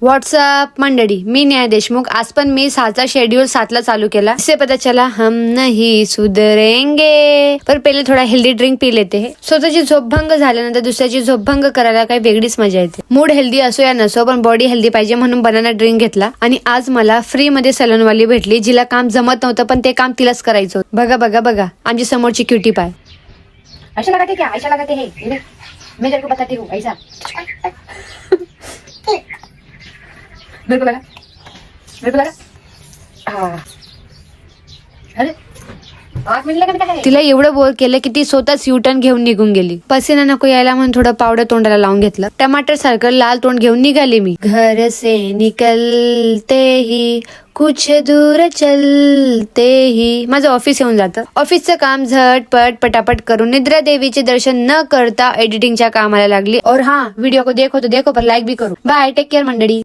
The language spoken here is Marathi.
व्हॉट्सअप मंडळी, मी न्याय देशमुख. आज पण मी 6चा शेड्यूल 7ला चालू केला. इससे पता चला हम नहीं सुधरेंगे. पर पहिले थोडा हेल्दी ड्रिंक पी लेते हैं. स्वतःची झोपभंग झाल्यानंतर दुसऱ्याची झोपभंग करायला काही वेगळीच मजा येते. मूड हेल्दी असो या नसो, पण बॉडी हेल्दी पाहिजे म्हणून बनाना ड्रिंक घेतला. आणि आज मला फ्री मध्ये सलूनवाली भेटली, जिला काम जमत नव्हतं पण ते काम तिलाच करायचं होतं. बघा बघा बघा आमची समोरची क्युटी पाय. ऐसा लगाते क्या, ऐसा लगाते हैं. ये देख, मैं तेरे को बताती हूँ ऐसा. मेरे को लगा, मेरे को लगा. हाँ. अरे 8 मिनिट लगा है. तिला एवढं बोर केलं की ती स्वतःच युटर्न घेऊन निघून गेली. पसीना नको यायला म्हणून थोडं पावडर तोंडाला लावून घेतलं. टमाटर सारखं लाल तोंड घेऊन निघाली मी. घर से निकलते ही कुछ दूर चलते ही माझं ऑफिस येऊन जातं. ऑफिसचं काम झटपट पटापट करून निद्रा देवीचे दर्शन न करता एडिटिंगच्या कामाला लागली. और हाँ, व्हिडिओ को देखो तो देखो पर लाईक भी करो. बाय, टेक केअर मंडळी.